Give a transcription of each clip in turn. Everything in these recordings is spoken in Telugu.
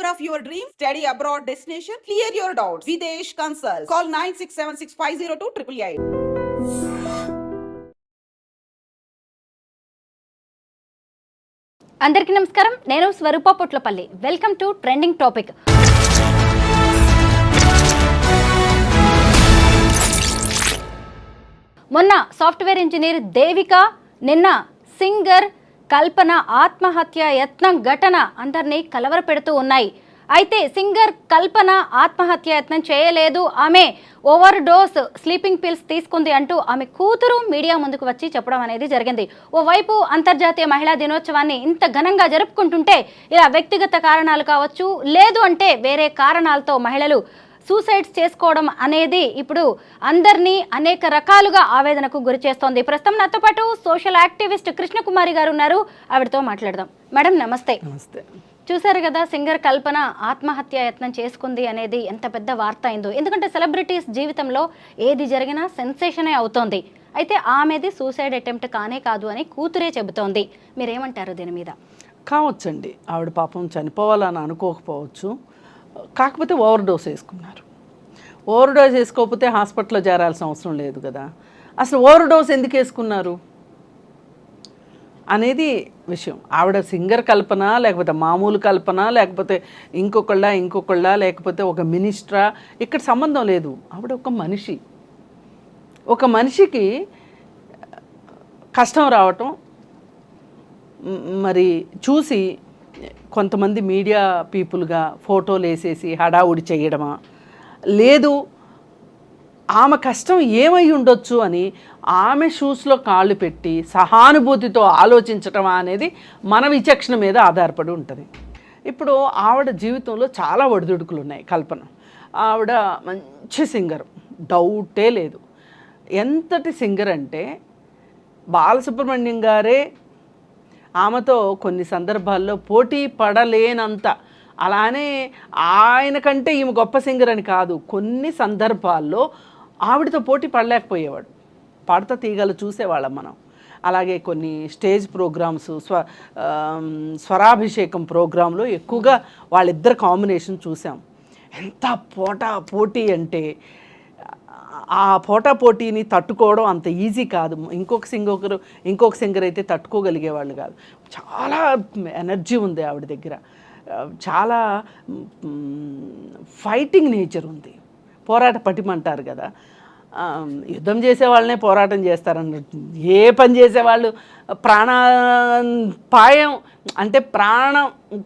career of your dreams. Study abroad destination. Clear your doubts. Videsh Consult. Call 9676502888. అందరికీ నమస్కారం. నేను Swaroopa Potlapalli. Welcome to trending topic. మొన్న సాఫ్ట్వేర్ ఇంజనీర్ దేవిక, నిన్న సింగర్ కల్పన ఆత్మహత్య యత్నం ఘటన అందరినీ కలవరపెడుతూ ఉన్నాయి. అయితే సింగర్ కల్పన ఆత్మహత్య యత్నం చేయలేదు, ఆమె ఓవర్ డోస్ స్లీపింగ్ పిల్స్ తీసుకుంది అంటూ ఆమె కూతురు మీడియా ముందుకు వచ్చి చెప్పడం అనేది జరిగింది. ఓవైపు అంతర్జాతీయ మహిళా దినోత్సవాన్ని ఇంత ఘనంగా జరుపుకుంటుంటే ఇలా వ్యక్తిగత కారణాలు కావచ్చు, లేదు అంటే వేరే కారణాలతో మహిళలు సూసైడ్స్ చేసుకోవడం అనేది ఇప్పుడు అందరినీ అనేక రకాలుగా ఆవేదనకు గురి చేస్తోంది. ప్రస్తుతం నాతో పాటు సోషల్ యాక్టివిస్ట్ కృష్ణకుమారి గారు ఉన్నారు, ఆవిడతో మాట్లాడదాం. మేడం నమస్తే. నమస్తే. చూసారు కదా, సింగర్ కల్పన ఆత్మహత్య యత్నం చేసుకుంది అనేది ఎంత పెద్ద వార్త అయిందో. ఎందుకంటే సెలబ్రిటీస్ జీవితంలో ఏది జరిగినా సెన్సేషనే అవుతోంది. అయితే ఆమెది సూసైడ్ అటెంప్ట్ కానే కాదు అని కూతురే చెబుతోంది. మీరేమంటారు దీని మీద? కావచ్చండి, ఆవిడ పాపం చనిపోవాలని అనుకోకపోవచ్చు, కాకపోతే ఓవర్ డోస్ వేసుకున్నారు. ఓవర్ డోస్ వేసుకోకపోతే హాస్పిటల్లో చేరాల్సిన అవసరం లేదు కదా. అసలు ఓవర్ డోస్ ఎందుకు వేసుకున్నారు అనేది విషయం. ఆవిడ సింగర్ కల్పన, లేకపోతే మామూలు కల్పన, లేకపోతే ఇంకొకళ్ళ లేకపోతే ఒక మినిస్టరా, ఇక్కడ సంబంధం లేదు. ఆవిడ ఒక మనిషి. ఒక మనిషికి కష్టం రావటం మరి చూసి కొంతమంది మీడియా పీపుల్గా ఫోటోలు వేసేసి హడావుడి చేయడమా, లేదు ఆమె కష్టం ఏమై ఉండొచ్చు అని ఆమె షూస్లో కాళ్ళు పెట్టి సహానుభూతితో ఆలోచించటమా అనేది మన విచక్షణ మీద ఆధారపడి ఉంటుంది. ఇప్పుడు ఆవిడ జీవితంలో చాలా ఒడిదుడుకులు ఉన్నాయి. కల్పన ఆవిడ మంచి సింగర్, డౌటే లేదు. ఎంతటి సింగర్ అంటే బాలసుబ్రహ్మణ్యం గారే ఆమెతో కొన్ని సందర్భాల్లో పోటీ పడలేనంత, అలానే ఆయన కంటే ఈమె గొప్ప సింగర్ అని కాదు, కొన్ని సందర్భాల్లో ఆవిడతో పోటీ పడలేకపోయేవాడు. పాడతా తీగలు చూసేవాళ్ళం మనం. అలాగే కొన్ని స్టేజ్ ప్రోగ్రామ్స్, స్వరాభిషేకం ప్రోగ్రాంలో ఎక్కువగా వాళ్ళిద్దరు కాంబినేషన్ చూసాం. ఎంత పోటీ అంటే ఆ పోటీని తట్టుకోవడం అంత ఈజీ కాదు. ఇంకొక సింగర్ అయితే తట్టుకోగలిగేవాళ్ళు కాదు. చాలా ఎనర్జీ ఉంది ఆవిడ దగ్గర, చాలా ఫైటింగ్ నేచర్ ఉంది, పోరాట పటిమంటారు కదా. యుద్ధం చేసేవాళ్ళనే పోరాటం చేస్తారన్నట్టు, ఏ పని చేసేవాళ్ళు ప్రాణాపాయం అంటే ప్రాణం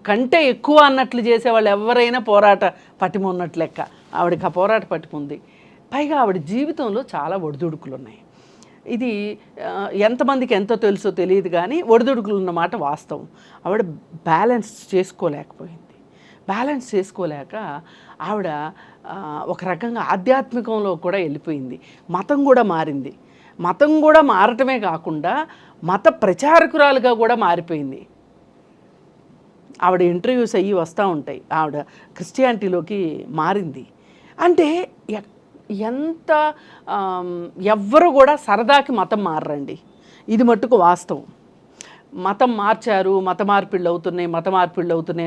కంటే ఎక్కువ అన్నట్లు చేసేవాళ్ళు ఎవరైనా పోరాట పటిమ ఉన్నట్లు లెక్క. ఆవిడకి ఆ పోరాట పటిమ ఉంది. పైగా ఆవిడ జీవితంలో చాలా ఒడిదుడుకులు ఉన్నాయి. ఇది ఎంతమందికి ఎంతో తెలుసో తెలియదు కానీ ఒడిదుడుకులు ఉన్నమాట వాస్తవం. ఆవిడ బ్యాలెన్స్ చేసుకోలేక ఆవిడ ఒక రకంగా ఆధ్యాత్మికంలో కూడా వెళ్ళిపోయింది. మతం కూడా మారింది. మతం కూడా మారటమే కాకుండా మత ప్రచారకురాలుగా కూడా మారిపోయింది. ఆవిడ ఇంటర్వ్యూస్ అయ్యి వస్తూ ఉంటాయి. ఆవిడ క్రిస్టియానిటీలోకి మారింది. అంటే ఎంత ఎవ్వరు కూడా సరదాకి మతం మారరండి, ఇది మట్టుకు వాస్తవం. మతం మార్చారు, మత మార్పిళ్ళు అవుతున్నాయి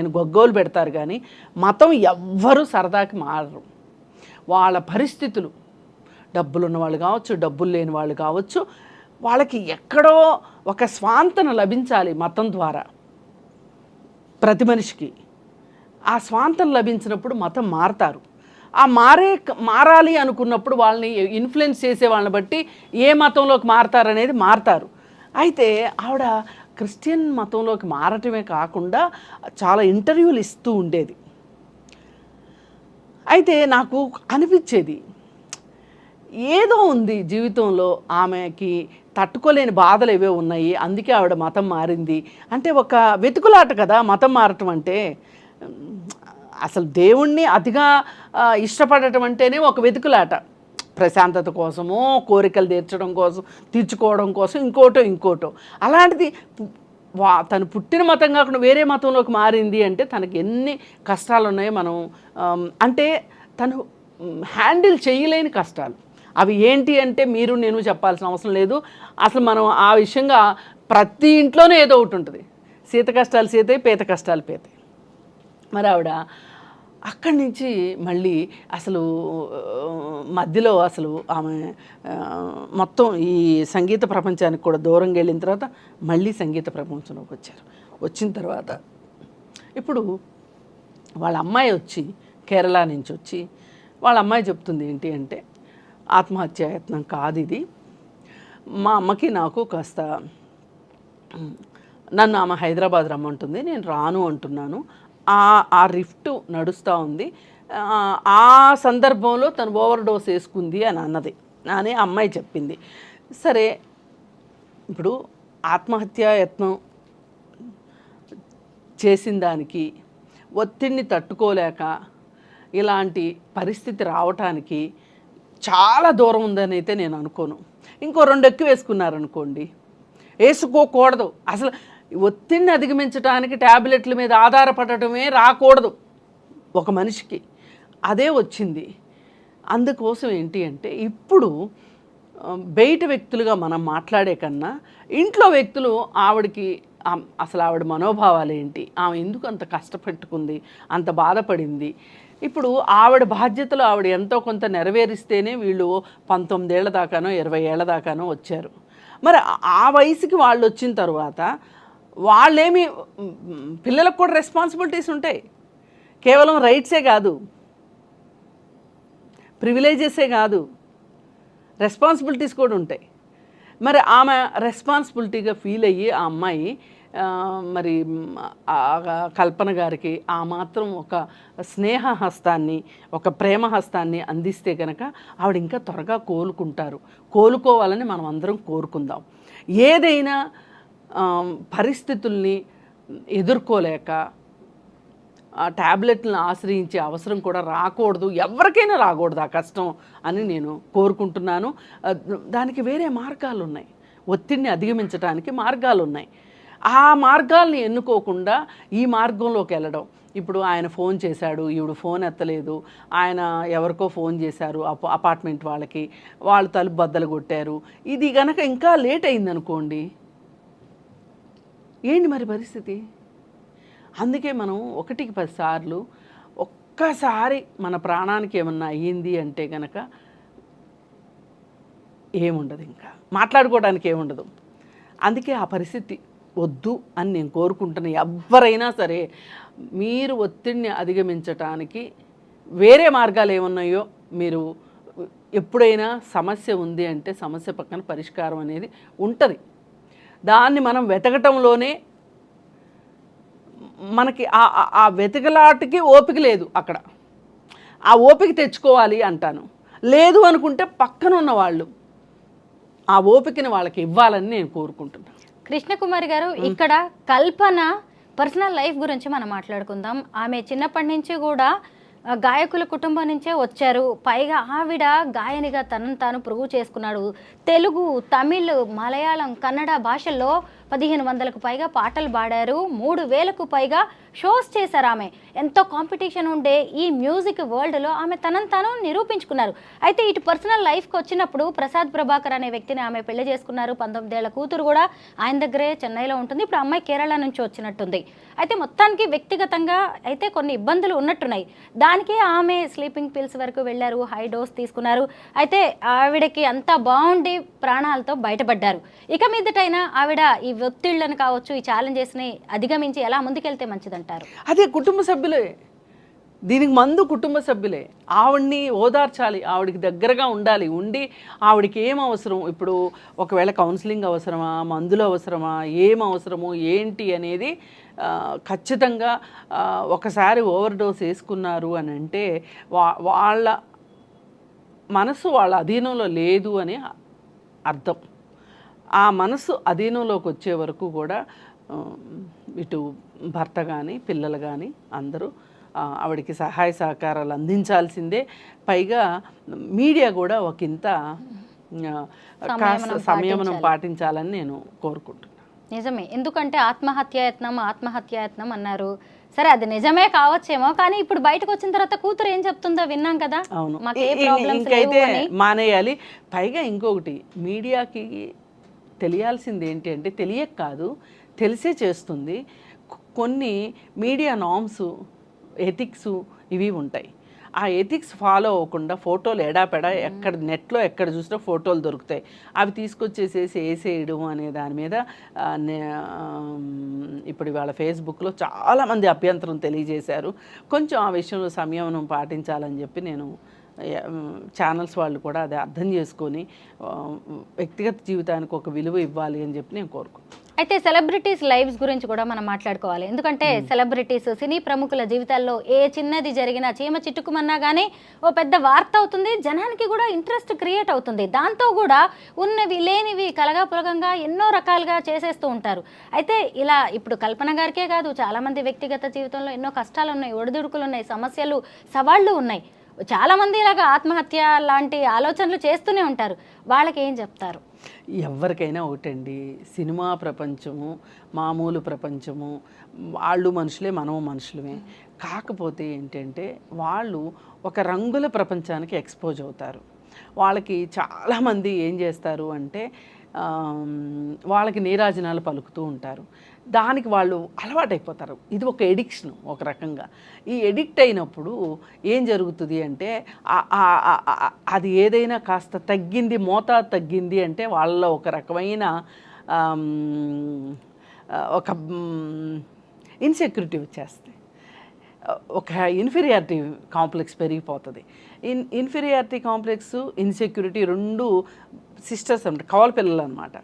అని గొగ్గోలు పెడతారు కానీ మతం ఎవ్వరూ సరదాకి మారరు. వాళ్ళ పరిస్థితులు, డబ్బులున్న వాళ్ళు కావచ్చు, డబ్బులు లేని వాళ్ళు కావచ్చు, వాళ్ళకి ఎక్కడో ఒక స్వాంతన లభించాలి మతం ద్వారా ప్రతి మనిషికి. ఆ స్వాంతన లభించినప్పుడు మతం మారతారు. ఆ మారాలి అనుకున్నప్పుడు వాళ్ళని ఇన్ఫ్లుయెన్స్ చేసే వాళ్ళని బట్టి ఏ మతంలోకి మారతారనేది మారతారు. అయితే ఆవిడ క్రిస్టియన్ మతంలోకి మారటమే కాకుండా చాలా ఇంటర్వ్యూలు ఇస్తూ ఉండేది. అయితే నాకు అనిపించేది ఏదో ఉంది జీవితంలో, ఆమెకి తట్టుకోలేని బాధలు ఏవో ఉన్నాయి, అందుకే ఆవిడ మతం మారింది అంటే ఒక వెతుకులాట కదా మతం మారటం అంటే. అసలు దేవుణ్ణి అతిగా ఇష్టపడటం అంటేనే ఒక వెతుకులాట. ప్రశాంతత కోసమో, కోరికలు తీర్చుకోవడం కోసం ఇంకోటో. అలాంటిది తను పుట్టిన మతం కాకుండా వేరే మతంలోకి మారింది అంటే తనకి ఎన్ని కష్టాలు ఉన్నాయో మనం అంటే తను హ్యాండిల్ చేయలేని కష్టాలు అవి ఏంటి అంటే మీరు నేను చెప్పాల్సిన అవసరం లేదు. అసలు మనం ఆ విషయంగా ప్రతి ఇంట్లోనే ఏదో ఒకటి ఉంటుంది. సీత కష్టాలు సీతే, పేత కష్టాలు పేతే. మరి ఆవిడ అక్కడి నుంచి మళ్ళీ అసలు మధ్యలో అసలు ఆమె మొత్తం ఈ సంగీత ప్రపంచానికి కూడా దూరంగా వెళ్ళిన తర్వాత మళ్ళీ సంగీత ప్రపంచంలోకి వచ్చారు. వచ్చిన తర్వాత ఇప్పుడు వాళ్ళ అమ్మాయి వచ్చి కేరళ నుంచి వచ్చి వాళ్ళ అమ్మాయి చెప్తుంది ఏంటి అంటే, ఆత్మహత్యాయత్నం కాదు ఇది, మా అమ్మకి నాకు కాస్త నన్ను ఆమె హైదరాబాద్ రమ్మంటుంది, నేను రాను అంటున్నాను, ఆ రిఫ్ట్ నడుస్తూ ఉంది, ఆ సందర్భంలో తను ఓవర్ డోస్ వేసుకుంది అని అన్నది అని అమ్మాయి చెప్పింది. సరే, ఇప్పుడు ఆత్మహత్యాయత్నం చేసిన దానికి ఒత్తిడిని తట్టుకోలేక ఇలాంటి పరిస్థితి రావటానికి చాలా దూరం ఉందని అయితే నేను అనుకోను. ఇంకో 2 ఎక్కువ వేసుకున్నారనుకోండి, వేసుకోకూడదు అసలు. ఒత్తిడిని అధిగమించడానికి ట్యాబ్లెట్ల మీద ఆధారపడటమే రాకూడదు ఒక మనిషికి, అదే వచ్చింది. అందుకోసం ఏంటి అంటే, ఇప్పుడు బయట వ్యక్తులుగా మనం మాట్లాడే కన్నా ఇంట్లో వ్యక్తులు ఆవిడకి అసలు ఆవిడ మనోభావాలు ఏంటి, ఆమె ఎందుకు అంత కష్టపెట్టుకుంది, అంత బాధపడింది, ఇప్పుడు ఆవిడ బాధ్యతలు ఆవిడ ఎంతో కొంత నెరవేరిస్తేనే వీళ్ళు 19 ఏళ్ల దాకానో 20 ఏళ్ల దాకానో వచ్చారు. మరి ఆ వయసుకి వాళ్ళు వచ్చిన తర్వాత వాళ్ళేమి, పిల్లలకు కూడా రెస్పాన్సిబిలిటీస్ ఉంటాయి, కేవలం రైట్సే కాదు, ప్రివిలేజెసే కాదు, రెస్పాన్సిబిలిటీస్ కూడా ఉంటాయి. మరి ఆమె రెస్పాన్సిబిలిటీగా ఫీల్ అయ్యి ఆ అమ్మాయి మరి కల్పన గారికి ఆ మాత్రం ఒక స్నేహ హస్తాన్ని, ఒక ప్రేమ హస్తాన్ని అందిస్తే కనుక ఆవిడ ఇంకా త్వరగా కోలుకోవాలని మనం అందరం కోరుకుందాం. ఏదైనా పరిస్థితుల్ని ఎదుర్కోలేక ఆ ట్యాబ్లెట్లను ఆశ్రయించే అవసరం కూడా రాకూడదు, ఎవరికైనా రాకూడదు ఆ కష్టం అని నేను కోరుకుంటున్నాను. దానికి వేరే మార్గాలు ఉన్నాయి, ఒత్తిడిని అధిగమించడానికి మార్గాలు ఉన్నాయి. ఆ మార్గాల్ని ఎన్నుకోకుండా ఈ మార్గంలోకి వెళ్ళడం. ఇప్పుడు ఆయన ఫోన్ చేశాడు, ఈవిడ ఫోన్ ఎత్తలేదు, ఆయన ఎవరికో ఫోన్ చేశారు అపార్ట్మెంట్ వాళ్ళకి, వాళ్ళు తలుపు బద్దలు కొట్టారు, ఇది గనక ఇంకా లేట్ అయిందనుకోండి, ఏంటి మరి పరిస్థితి? అందుకే మనం 1కి 10 సార్లు ఒక్కసారి మన ప్రాణానికి ఏమన్నా అయ్యింది అంటే కనుక ఏముండదు, ఇంకా మాట్లాడుకోవడానికి ఏముండదు. అందుకే ఆ పరిస్థితి వద్దు అని నేను కోరుకుంటున్నా. ఎవరైనా సరే మీరు ఒత్తిడిని అధిగమించటానికి వేరే మార్గాలు ఏమున్నాయో, మీరు ఎప్పుడైనా సమస్య ఉంది అంటే సమస్య పక్కన పరిష్కారం అనేది ఉంటుంది. దాన్ని మనం వెతకటంలోనే మనకి ఆ వెతకలాటకి ఓపిక లేదు. అక్కడ ఆ ఓపిక తెచ్చుకోవాలి అంటాను. లేదు అనుకుంటే పక్కన ఉన్న వాళ్ళు ఆ ఓపికని వాళ్ళకి ఇవ్వాలని నేను కోరుకుంటున్నాను. కృష్ణకుమారి గారు, ఇక్కడ కల్పన పర్సనల్ లైఫ్ గురించి మనం మాట్లాడుకుందాం. ఆమె చిన్నప్పటి నుంచి కూడా గాయకుల కుటుంబం నుంచే వచ్చారు. పైగా ఆవిడ గాయనిగా తనను తాను ప్రూవ్ చేసుకున్నాడు. తెలుగు, తమిళ్, మలయాళం, కన్నడ భాషల్లో 1500కు పైగా పాటలు పాడారు. 3000కు పైగా షోస్ చేశారు. ఆమె ఎంతో కాంపిటీషన్ ఉండే ఈ మ్యూజిక్ వరల్డ్లో ఆమె తనను తాను నిరూపించుకున్నారు. అయితే ఇటు పర్సనల్ లైఫ్కి వచ్చినప్పుడు ప్రసాద్ ప్రభాకర్ అనే వ్యక్తిని ఆమె పెళ్లి చేసుకున్నారు. 19 ఏళ్ల కూతురు కూడా ఆయన దగ్గరే చెన్నైలో ఉంటుంది. ఇప్పుడు అమ్మాయి కేరళ నుంచి వచ్చినట్టుంది. అయితే మొత్తానికి వ్యక్తిగతంగా అయితే కొన్ని ఇబ్బందులు ఉన్నట్టున్నాయి. దానికే ఆమె స్లీపింగ్ పిల్స్ వరకు వెళ్ళారు, హై డోస్ తీసుకున్నారు. అయితే ఆవిడకి అంతా బాగుండి ప్రాణాలతో బయటపడ్డారు. ఇక మీదటైనా ఆవిడ ఈ ఒత్తిళ్లను కావచ్చు, ఈ ఛాలెంజెస్ని అధిగమించి ఎలా ముందుకెళ్తే మంచిదంటారు? అదే కుటుంబ సభ్యులే, దీనికి మందు కుటుంబ సభ్యులే. ఆవిడ్ని ఓదార్చాలి, ఆవిడికి దగ్గరగా ఉండి ఆవిడకి ఏం అవసరం, ఇప్పుడు ఒకవేళ కౌన్సిలింగ్ అవసరమా, మందులు అవసరమా, ఏం అవసరమో ఏంటి అనేది ఖచ్చితంగా ఒకసారి ఓవర్ డోస్ వేసుకున్నారు అని అంటే వాళ్ళ మనసు వాళ్ళ అధీనంలో లేదు అని అర్థం. ఆ మనసు అధీనంలోకి వచ్చే వరకు కూడా ఇటు భర్త కానీ పిల్లలు కానీ అందరూ ఆవిడకి సహాయ సహకారాలు అందించాల్సిందే. పైగా మీడియా కూడా ఒకంత కాస్త సంయమనం పాటించాలని నేను కోరుకుంటున్నాను. నిజమే, ఎందుకంటే ఆత్మహత్యాయత్నం అన్నారు. సరే, అది నిజమే కావచ్చేమో, కానీ ఇప్పుడు బయటకు వచ్చిన తర్వాత కూతురు ఏం చెప్తుందో విన్నాం కదా. అవును, ఇంకైతే మానేయాలి. పైగా ఇంకొకటి, మీడియాకి తెలియాల్సింది ఏంటి అంటే, తెలియక కాదు తెలిసే చేస్తుంది. కొన్ని మీడియా నామ్స్ ఎథిక్స్ ఇవి ఉంటాయి. ఆ ఎథిక్స్ ఫాలో అవ్వకుండా ఫోటోలు ఎడాపెడా ఎక్కడ నెట్లో ఎక్కడ చూసినా ఫోటోలు దొరుకుతాయి. అవి తీసుకొచ్చేసేసి వేసేయడం అనే దాని మీద ఇప్పుడు ఇవాళ ఫేస్బుక్లో చాలామంది అభ్యంతరం తెలియజేశారు. కొంచెం ఆ విషయంలో సంయమనం పాటించాలని చెప్పి నేను ఛానల్స్ వాళ్ళు కూడా అది అర్థం చేసుకొని వ్యక్తిగత జీవితానికి ఒక విలువ ఇవ్వాలి అని చెప్పి నేను కోరుకుంటున్నాను. అయితే సెలబ్రిటీస్ లైవ్స్ గురించి కూడా మనం మాట్లాడుకోవాలి. ఎందుకంటే సెలబ్రిటీస్, సినీ ప్రముఖుల జీవితాల్లో ఏ చిన్నది జరిగినా, చీమ చిట్టుకుమన్నా కానీ ఓ పెద్ద వార్త అవుతుంది, జనానికి కూడా ఇంట్రెస్ట్ క్రియేట్ అవుతుంది. దాంతో కూడా ఉన్నవి లేనివి కలగాపులగంగా ఎన్నో రకాలుగా చేసేస్తూ ఉంటారు. అయితే ఇలా ఇప్పుడు కల్పన గారికే కాదు, చాలామంది వ్యక్తిగత జీవితంలో ఎన్నో కష్టాలు ఉన్నాయి, ఒడిదుడుకులు ఉన్నాయి, సమస్యలు, సవాళ్ళు ఉన్నాయి. చాలామంది ఇలాగ ఆత్మహత్య లాంటి ఆలోచనలు చేస్తూనే ఉంటారు. వాళ్ళకి ఏం చెప్తారు? ఎవరికైనా ఒకటండి, సినిమా ప్రపంచము మామూలు ప్రపంచము, వాళ్ళు మనుషులే, మనము మనుషులమే. కాకపోతే ఏంటంటే వాళ్ళు ఒక రంగుల ప్రపంచానికి ఎక్స్పోజ్ అవుతారు. వాళ్ళకి చాలామంది ఏం చేస్తారు అంటే వాళ్ళకి నీరాజనాలు పలుకుతూ ఉంటారు. దానికి వాళ్ళు అలవాటైపోతారు. ఇది ఒక ఎడిక్షన్ ఒక రకంగా. ఈ ఎడిక్ట్ అయినప్పుడు ఏం జరుగుతుంది అంటే అది ఏదైనా కాస్త తగ్గింది, మోతాదు తగ్గింది అంటే వాళ్ళలో ఒక రకమైన ఒక ఇన్సెక్యూరిటీ వచ్చేస్తుంది. ఒక ఇన్ఫీరియారిటీ కాంప్లెక్స్ పెరిగిపోతుంది. ఇన్ఫీరియారిటీ కాంప్లెక్స్, ఇన్సెక్యూరిటీ రెండు సిస్టర్స్ అంటే కవల పిల్లలు అనమాట.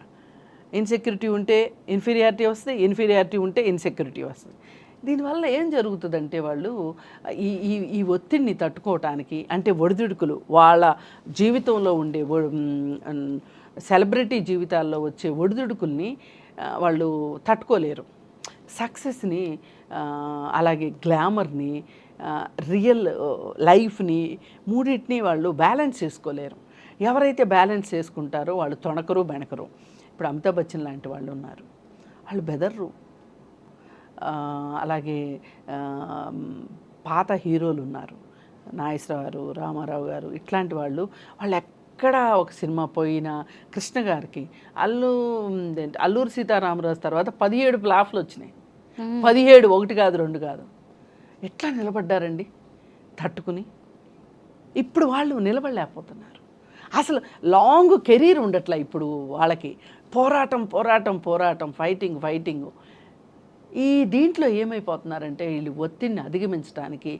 ఇన్సెక్యూరిటీ ఉంటే ఇన్ఫీరియారిటీ వస్తుంది, ఇన్ఫీరియారిటీ ఉంటే ఇన్సెక్యూరిటీ వస్తుంది. దీనివల్ల ఏం జరుగుతుందంటే వాళ్ళు ఈ ఒత్తిడిని తట్టుకోవటానికి, అంటే ఒడిదుడుకులు, వాళ్ళ జీవితంలో ఉండే సెలబ్రిటీ జీవితాల్లో వచ్చే ఒడిదుడుకుల్ని వాళ్ళు తట్టుకోలేరు. సక్సెస్ని, అలాగే గ్లామర్ని, రియల్ లైఫ్ని, మూడింటిని వాళ్ళు బ్యాలెన్స్ చేసుకోలేరు. ఎవరైతే బ్యాలెన్స్ చేసుకుంటారో వాళ్ళు తొణకరు బెణకరు. ఇప్పుడు అమితాబ్ బచ్చన్ లాంటి వాళ్ళు ఉన్నారు, వాళ్ళు బెదర్రు. అలాగే పాత హీరోలు ఉన్నారు, నాగేశ్వరరావు గారు, రామారావు గారు, ఇట్లాంటి వాళ్ళు ఎక్కడ ఒక సినిమా పోయినా, కృష్ణ గారికి అల్లూరి సీతారామరాజు తర్వాత 17 ఫ్లాప్లు వచ్చినాయి. 17, 1 కాదు 2 కాదు. ఎట్లా నిలబడ్డారండి తట్టుకుని? ఇప్పుడు వాళ్ళు నిలబడలేకపోతున్నారు. అసలు లాంగ్ కెరీర్ ఉండట్లా ఇప్పుడు వాళ్ళకి. పోరాటం, ఫైటింగ్. ఈ దీంట్లో ఏమైపోతున్నారంటే వీళ్ళు ఒత్తిడిని అధిగమించడానికి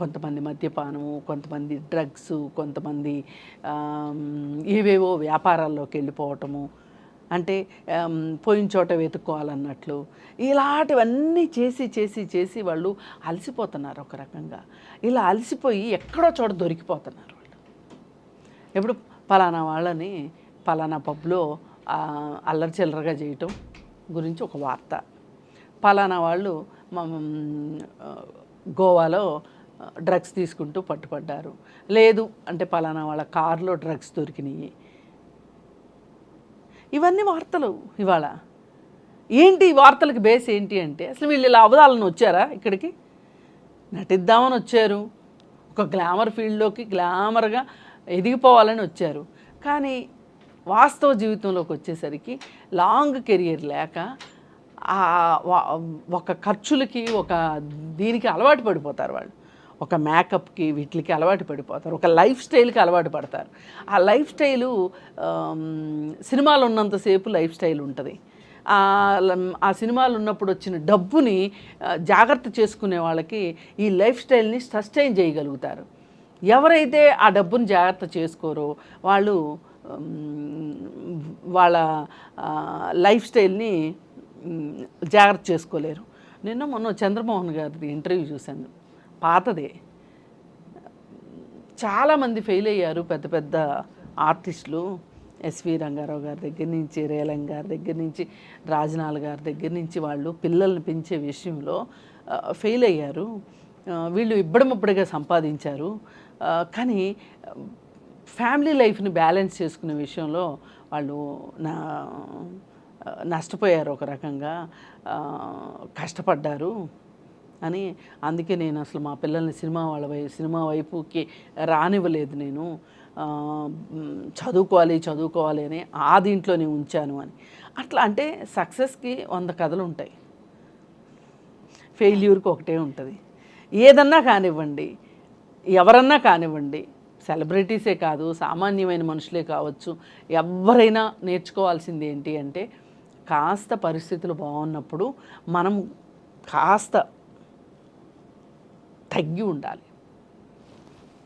కొంతమంది మద్యపానము, కొంతమంది డ్రగ్స్, కొంతమంది ఏవేవో వ్యాపారాల్లోకి వెళ్ళిపోవటము, అంటే పోయిన చోట వెతుక్కోవాలన్నట్లు ఇలాంటివన్నీ చేసి వాళ్ళు అలసిపోతున్నారు ఒక రకంగా. ఇలా అలసిపోయి ఎక్కడో చోట దొరికిపోతున్నారు వాళ్ళు. ఎప్పుడు పలానా వాళ్ళని పలానా పబ్లో అల్లరి చిల్లరగా చేయటం గురించి ఒక వార్త, పలానా వాళ్ళు గోవాలో డ్రగ్స్ తీసుకుంటూ పట్టుపడ్డారు, లేదు అంటే పలానా వాళ్ళ కారులో డ్రగ్స్ దొరికినాయి. ఇవన్నీ వార్తలు ఇవాళ. ఏంటి ఈ వార్తలకు బేస్ ఏంటి అంటే, అసలు వీళ్ళు ఇలా అవదాలని వచ్చారా ఇక్కడికి? నటిద్దామని వచ్చారు, ఒక గ్లామర్ ఫీల్డ్లోకి గ్లామర్గా ఎదిగిపోవాలని వచ్చారు. కానీ వాస్తవ జీవితంలోకి వచ్చేసరికి లాంగ్ కెరియర్ లేక ఒక ఖర్చులకి, ఒక దీనికి అలవాటు పడిపోతారు వాళ్ళు. ఒక మేకప్కి, వీటికి అలవాటు పడిపోతారు, ఒక లైఫ్ స్టైల్కి అలవాటు పడతారు. ఆ లైఫ్ స్టైలు సినిమాలు ఉన్నంతసేపు లైఫ్ స్టైల్ ఉంటుంది. ఆ సినిమాలు ఉన్నప్పుడు వచ్చిన డబ్బుని జాగ్రత్త చేసుకునే వాళ్ళకి ఈ లైఫ్ స్టైల్ని సస్టైన్ చేయగలుగుతారు. ఎవరైతే ఆ డబ్బుని జాగ్రత్త చేసుకోరో వాళ్ళు వాళ్ళ లైఫ్ స్టైల్ని జాగ్రత్త చేసుకోలేరు. మొన్న చంద్రమోహన్ గారిది ఇంటర్వ్యూ చూశాను, పాతదే. చాలామంది ఫెయిల్ అయ్యారు, పెద్ద పెద్ద ఆర్టిస్టులు. ఎస్వి రంగారావు గారి దగ్గర నుంచి, రేలం గారి దగ్గర నుంచి, రాజనాల్ గారి దగ్గర నుంచి వాళ్ళు పిల్లల్ని పెంచే విషయంలో ఫెయిల్ అయ్యారు. వీళ్ళు ఇబ్బడముబ్బడిగా సంపాదించారు, కానీ ఫ్యామిలీ లైఫ్ని బ్యాలెన్స్ చేసుకునే విషయంలో వాళ్ళు నష్టపోయారు, ఒక రకంగా కష్టపడ్డారు అని. అందుకే నేను అసలు మా పిల్లల్ని సినిమా వైపుకి రానివ్వలేదు. నేను చదువుకోవాలి అని ఆ దీంట్లోనే ఉంచాను అని. అట్లా అంటే సక్సెస్కి 100 కథలు ఉంటాయి, ఫెయిల్యూర్కి ఒకటే ఉంటుంది. ఏదన్నా కానివ్వండి, ఎవరన్నా కానివ్వండి, సెలబ్రిటీసే కాదు, సామాన్యమైన మనుషులే కావచ్చు, ఎవరైనా నేర్చుకోవాల్సింది ఏంటి అంటే కాస్త పరిస్థితులు బాగున్నప్పుడు మనం కాస్త తగ్గి ఉండాలి.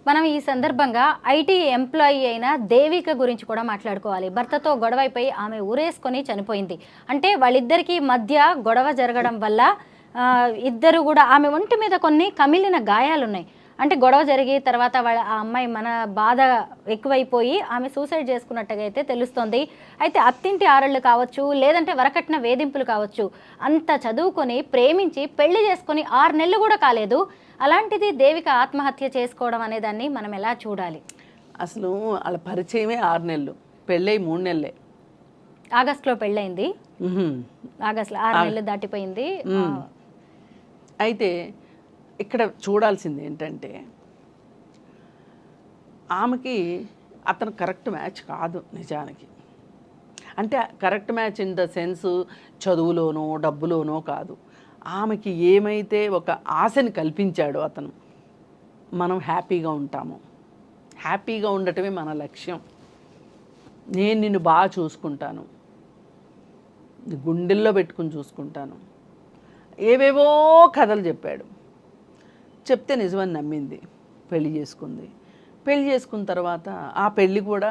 మనం ఈ సందర్భంగా ఐటీ ఎంప్లాయీ అయిన దేవిక గురించి కూడా మాట్లాడుకోవాలి. భర్తతో గొడవైపోయి ఆమె ఊరేసుకొని చనిపోయింది. అంటే వాళ్ళిద్దరికీ మధ్య గొడవ జరగడం వల్ల ఇద్దరు కూడా ఆమె ఒంటి మీద కొన్ని కమిలిన గాయాలున్నాయి. అంటే గొడవ జరిగి తర్వాత ఆ అమ్మాయి మన బాధ ఎక్కువైపోయి ఆమె సూసైడ్ చేసుకున్నట్టుగా అయితే తెలుస్తోంది. అయితే అత్తింటి ఆరళ్ళు కావచ్చు, లేదంటే వరకట్న వేధింపులు కావచ్చు, అంత చదువుకొని ప్రేమించి పెళ్లి చేసుకొని 6 నెలలు కూడా కాలేదు. అలాంటిది దేవిక ఆత్మహత్య చేసుకోవడం అనేదాన్ని మనం ఎలా చూడాలి? అసలు వాళ్ళ పరిచయమే 6 నెలలు, పెళ్ళై 3 నెలలే. ఆగస్టులో పెళ్ళయింది, ఆగస్టులో 6 నెలలు దాటిపోయింది. అయితే ఇక్కడ చూడాల్సింది ఏంటంటే ఆమెకి అతను కరెక్ట్ మ్యాచ్ కాదు నిజానికి. అంటే correct match in the sense చదువులోనో డబ్బులోనో కాదు. ఆమెకి ఏమైతే ఒక ఆశని కల్పించాడో అతను, మనం హ్యాపీగా ఉంటాము, హ్యాపీగా ఉండటమే మన లక్ష్యం, నేను నిన్ను బాగా చూసుకుంటాను, గుండెల్లో పెట్టుకుని చూసుకుంటాను, ఏవేవో కథలు చెప్పాడు. చెప్తే నిజమని నమ్మింది, పెళ్లి చేసుకుంది. పెళ్లి చేసుకున్న తర్వాత ఆ పెళ్ళి కూడా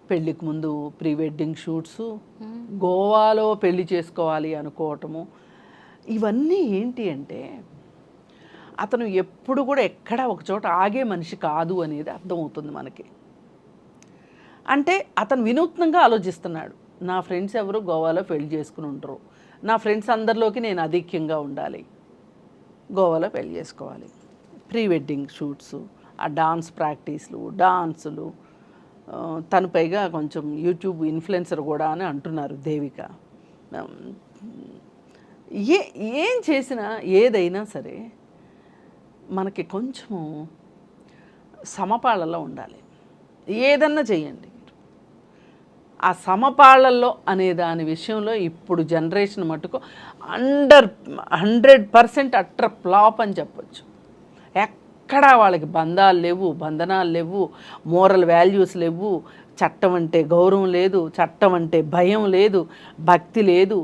పెళ్ళికి ముందు ప్రీ వెడ్డింగ్ షూట్స్, గోవాలో పెళ్లి చేసుకోవాలి అనుకోవటము, ఇవన్నీ ఏంటి అంటే అతను ఎప్పుడు కూడా ఎక్కడ ఒకచోట ఆగే మనిషి కాదు అనేది అర్థమవుతుంది మనకి. అంటే అతను వినూత్నంగా ఆలోచిస్తున్నాడు. నా ఫ్రెండ్స్ ఎవరు గోవాలో పెళ్లి చేసుకుని ఉంటారు, నా ఫ్రెండ్స్ అందరిలోకి నేను అధిక్యంగా ఉండాలి, గోవాలో పెళ్లి చేసుకోవాలి. ప్రీ వెడ్డింగ్ షూట్స్, ఆ డాన్స్ ప్రాక్టీస్లు, డాన్సులు, తను పైగా కొంచెం యూట్యూబ్ ఇన్ఫ్లుయెన్సర్ కూడా అని అంటున్నారు దేవిక. ఏం చేసినా ఏదైనా సరే మనకి కొంచెము సమపాళ్ళలో ఉండాలి. ఏదన్నా చేయండి, ఆ సమపాళ్ళల్లో అనే దాని విషయంలో ఇప్పుడు జనరేషన్ మటుకు 100% అట్టర్ ఫ్లాప్ అని చెప్పొచ్చు. ఎక్కడా వాళ్ళకి బంధాలు లేవు, బంధనాలు లేవు, మోరల్ వాల్యూస్ లేవు, చట్టం అంటే గౌరవం లేదు, చట్టం అంటే భయం లేదు, భక్తి లేదు,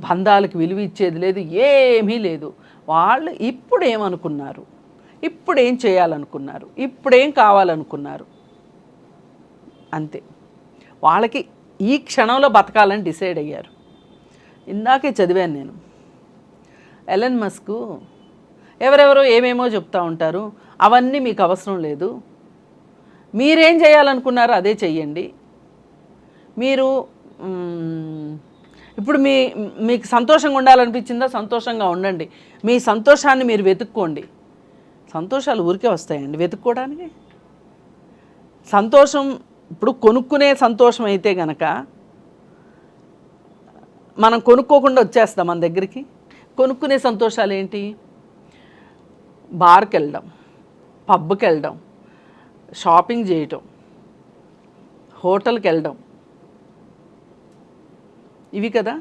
బంధాలకు విలువ ఇచ్చేది లేదు, ఏమీ లేదు. వాళ్ళు ఇప్పుడు ఏమనుకున్నారు, ఇప్పుడు ఏం చేయాలనుకున్నారు, ఇప్పుడేం కావాలనుకున్నారు, అంతే. వాళ్ళకి ఈ క్షణంలో బతకాలని డిసైడ్ అయ్యారు. ఇందాకే చదివాను నేను, ఎలన్ మస్క్ ఎవరెవరో ఏమేమో చెప్తూ ఉంటారు, అవన్నీ మీకు అవసరం లేదు, మీరేం చేయాలనుకున్నారో అదే చెయ్యండి. మీరు ఇప్పుడు మీకు సంతోషంగా ఉండాలనిపించిందా, సంతోషంగా ఉండండి, మీ సంతోషాన్ని మీరు వెతుక్కోండి. సంతోషాలు ఊరికే వస్తాయండి వెతుక్కోవడానికి? సంతోషం ఇప్పుడు కొనుక్కునే సంతోషం అయితే గనక మనం కొనుక్కోకుండా వచ్చేస్తాం మన దగ్గరికి. కొనుక్కునే సంతోషాలు ఏంటి? బార్కి వెళ్ళడం, పబ్కి వెళ్ళడం, షాపింగ్ చేయటం, హోటల్కి వెళ్ళడం, ఇవి కదా.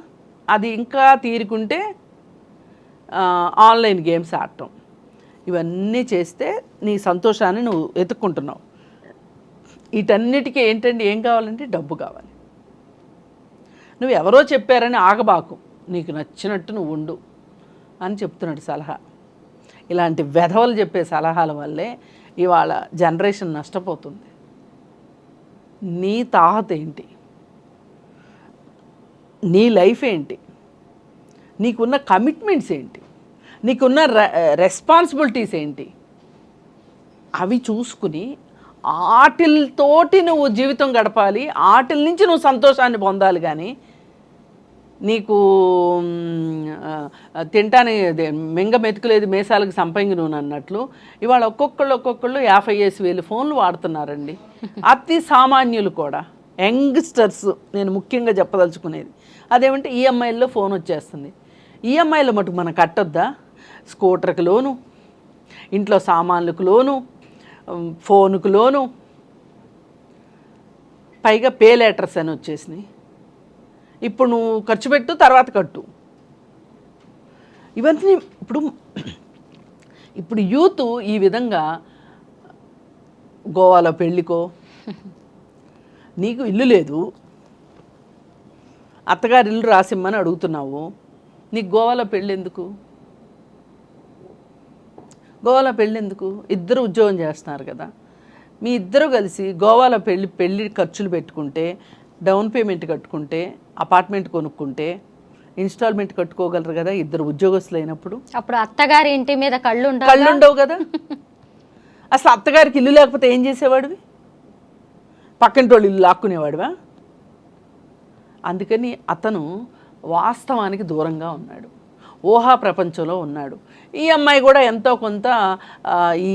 అది ఇంకా తీరుకుంటే ఆన్లైన్ గేమ్స్ ఆడటం, ఇవన్నీ చేస్తే నీ సంతోషాన్ని నువ్వు వెతుక్కుంటున్నావు. వీటన్నిటికీ ఏంటంటే ఏం కావాలంటే డబ్బు కావాలి. నువ్వు ఎవరో చెప్పారని ఆగబాకు, నీకు నచ్చినట్టు నువ్వు ఉండు అని చెప్తున్నాడు సలహా. ఇలాంటి వెధవలు చెప్పే సలహాల వల్లే ఇవాళ జనరేషన్ నష్టపోతుంది. నీ తాహత ఏంటి, నీ లైఫ్ ఏంటి, నీకున్న కమిట్మెంట్స్ ఏంటి, నీకున్న రెస్పాన్సిబిలిటీస్ ఏంటి, అవి చూసుకుని ఆటిల్తోటి నువ్వు జీవితం గడపాలి, ఆటిల నుంచి నువ్వు సంతోషాన్ని పొందాలి. కానీ నీకు తింటానే మింగ మెతుకులేదు మేసాలకు సంపంగి నూనె అన్నట్లు ఇవాళ ఒక్కొక్కళ్ళు 50,000 ఫోన్లు వాడుతున్నారండి. అతి సామాన్యులు కూడా, యంగ్స్టర్స్ నేను ముఖ్యంగా చెప్పదలుచుకునేది అదేమంటే ఈఎంఐల్లో ఫోన్ వచ్చేస్తుంది. ఈఎంఐలో మటుకు మనం కట్టొద్దా? స్కూటర్కి లోను, ఇంట్లో సామాన్లకు లోను, ఫోనుకు లోను, పైగా పే లెటర్స్ అని వచ్చేసినాయి. ఇప్పుడు నువ్వు ఖర్చు పెట్టు, తర్వాత కట్టు. ఇవన్నీ ఇప్పుడు ఇప్పుడు యూత్ ఈ విధంగా గోవాలో పెళ్ళికో, నీకు ఇల్లు లేదు, అత్తగారి ఇల్లు రాసిమ్మని అడుగుతున్నావు, నీకు గోవాలో పెళ్ళి ఎందుకు? గోవాలో పెళ్ళి ఎందుకు? ఇద్దరు ఉద్యోగం చేస్తున్నారు కదా, మీ ఇద్దరు కలిసి గోవాలో పెళ్ళి ఖర్చులు పెట్టుకుంటే, డౌన్ పేమెంట్ కట్టుకుంటే, అపార్ట్మెంట్ కొనుక్కుంటే ఇన్స్టాల్మెంట్ కట్టుకోగలరు కదా ఇద్దరు ఉద్యోగస్తులు అయినప్పుడు. అప్పుడు అత్తగారి ఇంటి మీద కళ్ళు ఉండవు కదా. అసలు అత్తగారికి ఇల్లు లేకపోతే ఏం చేసేవాడివి? పక్కింటి వాళ్ళు ఇల్లు లాక్కునేవాడివా? అందుకని అతను వాస్తవానికి దూరంగా ఉన్నాడు, ఊహా ప్రపంచంలో ఉన్నాడు. ఈ అమ్మాయి కూడా ఎంతో కొంత ఈ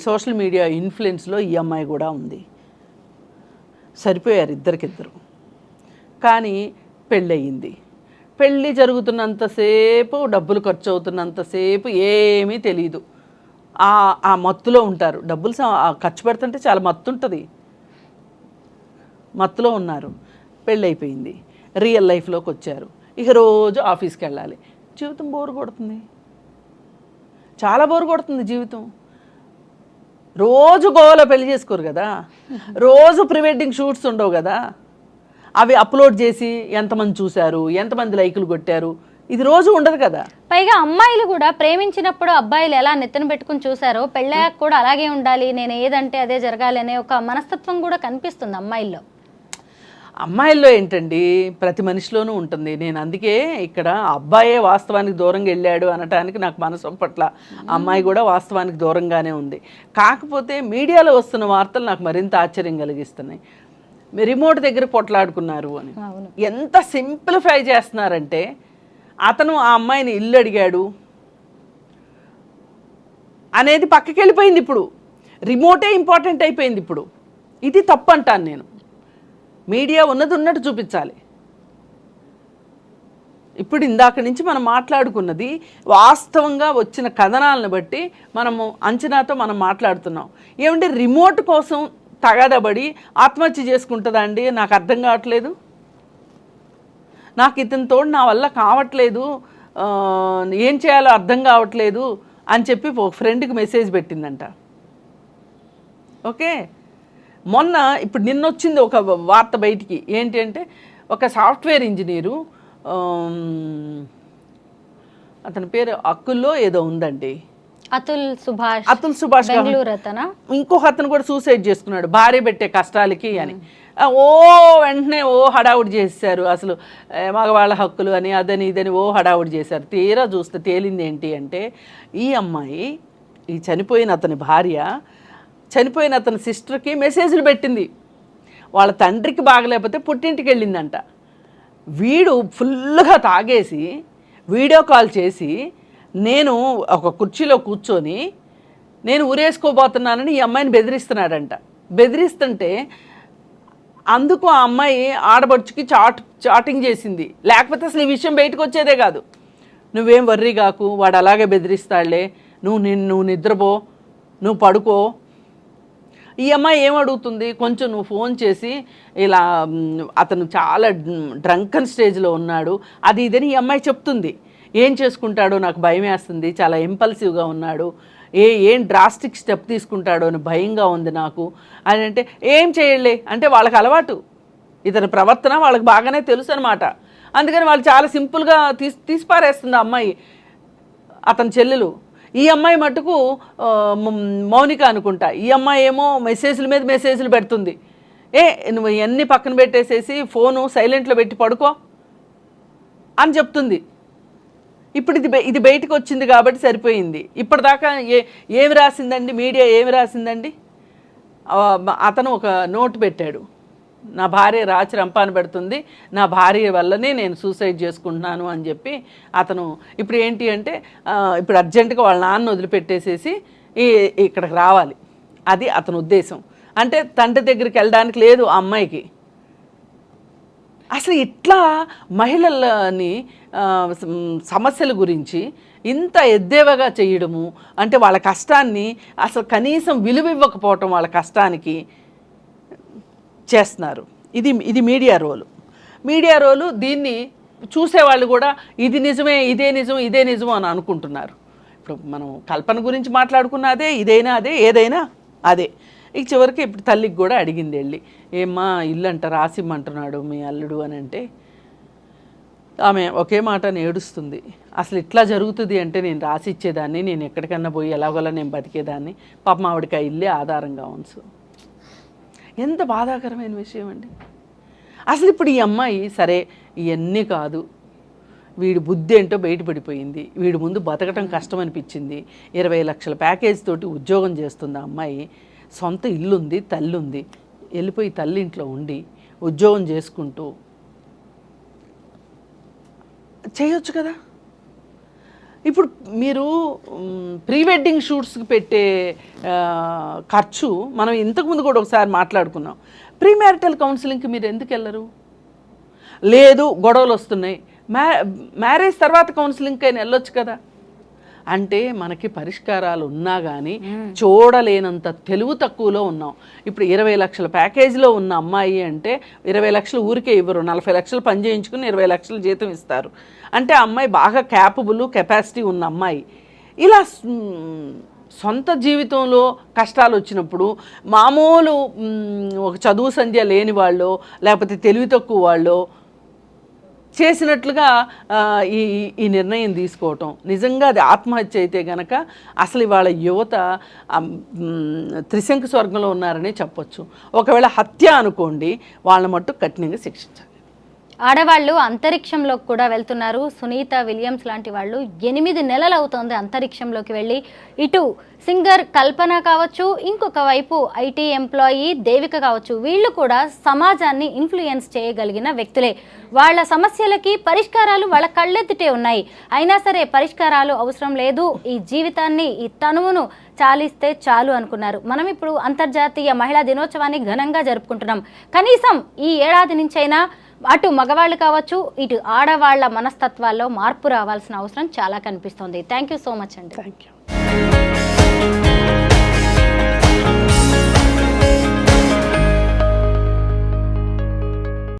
సోషల్ మీడియా ఇన్ఫ్లుయెన్స్లో ఈ అమ్మాయి కూడా ఉంది. సరిపోయారు ఇద్దరికిద్దరు. కానీ పెళ్ళయింది. పెళ్ళి జరుగుతున్నంతసేపు, డబ్బులు ఖర్చు అవుతున్నంతసేపు ఏమీ తెలియదు. ఆ మత్తులో ఉంటారు. డబ్బులు ఖర్చు పెడుతుంటే చాలా మత్తు ఉంటుంది, మత్తులో ఉన్నారు. పెళ్ళైపోయింది, రియల్ లైఫ్లోకి వచ్చారు. ఇక రోజు ఆఫీస్కి వెళ్ళాలి. జీవితం బోరు కొడుతుంది, చాలా బోరు కొడుతుంది జీవితం. రోజు గోవాలో పెళ్లి చేసుకోరు కదా, రోజు ప్రీ వెడ్డింగ్ షూట్స్ ఉండవు కదా, అవి అప్లోడ్ చేసి ఎంతమంది చూశారు, ఎంతమంది లైకులు కొట్టారు, ఇది రోజు ఉండదు కదా. పైగా అమ్మాయిలు కూడా ప్రేమించినప్పుడు అబ్బాయిలు ఎలా నెత్తిన పెట్టుకుని చూసారో పెళ్ళాక కూడా అలాగే ఉండాలి, నేను ఏదంటే అదే జరగాలి అనే ఒక మనస్తత్వం కూడా కనిపిస్తుంది అమ్మాయిల్లో. అమ్మాయిల్లో ఏంటండి, ప్రతి మనిషిలోనూ ఉంటుంది. నేను అందుకే ఇక్కడ అబ్బాయే వాస్తవానికి దూరంగా వెళ్ళాడు అనటానికి నాకు మనసు పట్ల, అమ్మాయి కూడా వాస్తవానికి దూరంగానే ఉంది. కాకపోతే మీడియాలో వస్తున్న వార్తలు నాకు మరింత ఆశ్చర్యం కలిగిస్తున్నాయి. రిమోట్ దగ్గర పొట్లాడుకున్నారు అని ఎంత సింప్లిఫై చేస్తున్నారంటే, అతను ఆ అమ్మాయిని ఇల్లు అడిగాడు అనేది పక్కకి వెళ్ళిపోయింది. ఇప్పుడు రిమోటే ఇంపార్టెంట్ అయిపోయింది. ఇప్పుడు ఇది తప్పు అంటాను నేను. మీడియా ఉన్నది ఉన్నట్టు చూపించాలి. ఇప్పుడు ఇందాక నుంచి మనం మాట్లాడుకున్నది వాస్తవంగా వచ్చిన కథనాలను బట్టి మనము అంచనాతో మనం మాట్లాడుతున్నాం. ఏమంటే రిమోట్ కోసం తగదబడి ఆత్మహత్య చేసుకుంటుందా అండి? నాకు అర్థం కావట్లేదు. నాకు ఇతని తోడు నా వల్ల కావట్లేదు, ఏం చేయాలో అర్థం కావట్లేదు అని చెప్పి ఒక ఫ్రెండ్కి మెసేజ్ పెట్టిందంట. ఓకే, మొన్న ఇప్పుడు నిన్న వచ్చింది ఒక వార్త బయటికి. ఏంటి అంటే, ఒక సాఫ్ట్వేర్ ఇంజనీరు, అతని పేరు అక్కుల్లో ఏదో ఉందండి, అతుల్ సుభాష్ ఇంకొక అతను కూడా సూసైడ్ చేసుకున్నాడు భార్య పెట్టే కష్టాలకి అని. వెంటనే హడావుడి చేశారు. అసలు మగవాళ్ళ హక్కులు అని అదని ఇదని హడావుడి చేశారు. తీరా చూస్తే తేలింది ఏంటి అంటే, ఈ అమ్మాయి, ఈ చనిపోయిన అతని భార్య చనిపోయిన అతని సిస్టర్కి మెసేజ్లు పెట్టింది. వాళ్ళ తండ్రికి బాగలేకపోతే పుట్టింటికి వెళ్ళిందంట. వీడు ఫుల్గా తాగేసి వీడియో కాల్ చేసి, నేను ఒక కుర్చీలో కూర్చొని నేను ఊరేసుకోబోతున్నానని ఈ అమ్మాయిని బెదిరిస్తున్నాడంట. బెదిరిస్తుంటే అందుకు ఆ అమ్మాయి ఆడబడుచుకి చాటింగ్ చేసింది. లేకపోతే అసలు ఈ విషయం బయటకు వచ్చేదే కాదు. నువ్వేం వర్రీ కాకు, వాడు అలాగే బెదిరిస్తాడులే, నువ్వు నిద్రపో, నువ్వు పడుకో. ఈ అమ్మాయి ఏమడుగుతుంది, కొంచెం నువ్వు ఫోన్ చేసి ఇలా అతను చాలా డ్రంకన్ స్టేజ్లో ఉన్నాడు అది ఇదని ఈ అమ్మాయి చెప్తుంది. ఏం చేసుకుంటాడో నాకు భయం వేస్తుంది, చాలా ఇంపల్సివ్గా ఉన్నాడు, ఏం డ్రాస్టిక్ స్టెప్ తీసుకుంటాడో అని భయంగా ఉంది నాకు అని. అంటే ఏం చేయలే అంటే వాళ్ళకి అలవాటు, ఇతని ప్రవర్తన వాళ్ళకి బాగానే తెలుసు అనమాట. అందుకని వాళ్ళు చాలా సింపుల్గా తీసిపారేస్తుంది అమ్మాయి, అతని చెల్లెలు. ఈ అమ్మాయి మటుకు మౌనిక అనుకుంటా, ఈ అమ్మాయి ఏమో మెసేజ్ల మీద మెసేజ్లు పెడుతుంది. నువ్వు ఇవన్నీ పక్కన పెట్టేసేసి ఫోను సైలెంట్లో పెట్టి పడుకో అని చెప్తుంది. ఇప్పుడు ఇది బయటకు వచ్చింది కాబట్టి సరిపోయింది. ఇప్పటిదాకా ఏమి రాసిందండి మీడియా, ఏమి రాసిందండి? అతను ఒక నోట్ పెట్టాడు, నా భార్య రాచి రంపాన పెడుతుంది, నా భార్య వల్లనే నేను సూసైడ్ చేసుకుంటున్నాను అని చెప్పి అతను ఇప్పుడు ఏంటి అంటే, ఇప్పుడు అర్జెంటుగా వాళ్ళ నాన్న వదిలిపెట్టేసేసి ఇక్కడికి రావాలి, అది అతని ఉద్దేశం. అంటే తండ్రి దగ్గరికి వెళ్ళడానికి లేదు ఆ అమ్మాయికి. అసలు ఇట్లా మహిళలని సమస్యల గురించి ఇంత ఎద్దేవగా చేయడము అంటే, వాళ్ళ కష్టాన్ని అసలు కనీసం విలువ ఇవ్వకపోవటం వాళ్ళ కష్టానికి చేస్తున్నారు. ఇది మీడియా రోలు. దీన్ని చూసేవాళ్ళు కూడా ఇది నిజమే, ఇదే నిజం అని అనుకుంటున్నారు. ఇప్పుడు మనం కల్పన గురించి మాట్లాడుకున్న అదే, ఇదైనా అదే, ఏదైనా అదే. ఇక చివరికి ఇప్పుడు తల్లికి కూడా అడిగింది వెళ్ళి, ఏమ్మా ఇల్లు అంట రాసిమ్మంటున్నాడు మీ అల్లుడు అని అంటే ఆమె ఒకే మాట ఏడుస్తుంది. అసలు ఇట్లా జరుగుతుంది అంటే నేను రాసి ఇచ్చేదాన్ని, నేను ఎక్కడికన్నా పోయి ఎలాగోలా నేను బతికేదాన్ని, పాపం ఆవిడకి ఆ ఇల్లే ఆధారంగా ఉంచు. ఎంత బాధాకరమైన విషయం అండి. అసలు ఇప్పుడు ఈ అమ్మాయి సరే ఇవన్నీ కాదు, వీడి బుద్ధి ఏంటో బయటపడిపోయింది, వీడి ముందు బతకటం కష్టం అనిపించింది, 20 లక్షల ప్యాకేజ్ తోటి ఉద్యోగం చేస్తుంది ఆ అమ్మాయి, సొంత ఇల్లుంది, తల్లి ఉంది, వెళ్ళిపోయి తల్లి ఇంట్లో ఉండి ఉద్యోగం చేసుకుంటూ చేయొచ్చు కదా. ఇప్పుడు మీరు ప్రీ వెడ్డింగ్ షూట్స్కి పెట్టే ఖర్చు మనం ఇంతకుముందు కూడా ఒకసారి మాట్లాడుకున్నాం. ప్రీ మ్యారిటల్ కౌన్సిలింగ్కి మీరు ఎందుకు వెళ్ళరు? లేదు గొడవలు వస్తున్నాయి, మ్యారేజ్ తర్వాత కౌన్సిలింగ్కి అయినా వెళ్ళొచ్చు కదా. అంటే మనకి పరిష్కారాలు ఉన్నా కానీ చూడలేనంత తెలుగు తక్కువలో ఉన్నాం. ఇప్పుడు 20 లక్షల ప్యాకేజీలో ఉన్న అమ్మాయి అంటే 20 లక్షలు ఊరికే ఇవ్వరు, 40 లక్షలు పని చేయించుకుని 20 లక్షలు జీతం ఇస్తారు. అంటే ఆ అమ్మాయి బాగా క్యాపబుల్, కెపాసిటీ ఉన్న అమ్మాయి. ఇలా సొంత జీవితంలో కష్టాలు వచ్చినప్పుడు మామూలు ఒక చదువు సంధ్య లేని వాళ్ళు లేకపోతే తెలివి తక్కువ వాళ్ళు చేసినట్లుగా ఈ నిర్ణయం తీసుకోవటం నిజంగా అది ఆత్మహత్య అయితే గనక అసలు ఇవాళ యువత త్రిశంకు స్వర్గంలో ఉన్నారని చెప్పొచ్చు. ఒకవేళ హత్య అనుకోండి, వాళ్ళ మట్టు కఠినంగా శిక్షించాలి. ఆడవాళ్ళు అంతరిక్షంలోకి కూడా వెళ్తున్నారు. సునీత విలియమ్స్ లాంటి వాళ్ళు 8 నెలలు అవుతోంది అంతరిక్షంలోకి వెళ్ళి. ఇటు సింగర్ కల్పన కావచ్చు, ఇంకొక వైపు ఐటీ ఎంప్లాయీ దేవిక కావచ్చు, వీళ్ళు కూడా సమాజాన్ని ఇన్ఫ్లుయెన్స్ చేయగలిగిన వ్యక్తులే. వాళ్ళ సమస్యలకి పరిష్కారాలు వాళ్ళ కళ్ళెత్తిటే ఉన్నాయి. అయినా సరే పరిష్కారాలు అవసరం లేదు, ఈ జీవితాన్ని ఈ తనువును చాలిస్తే చాలు అనుకున్నారు. మనం ఇప్పుడు అంతర్జాతీయ మహిళా దినోత్సవాన్ని ఘనంగా జరుపుకుంటున్నాం. కనీసం ఈ ఏడాది నుంచైనా అటు మగవాళ్ళు కావచ్చు, ఇటు ఆడవాళ్ల మనస్తత్వాల్లో మార్పు రావాల్సిన అవసరం చాలా కనిపిస్తోంది. థ్యాంక్ యూ సో మచ్ అండి. Thank you.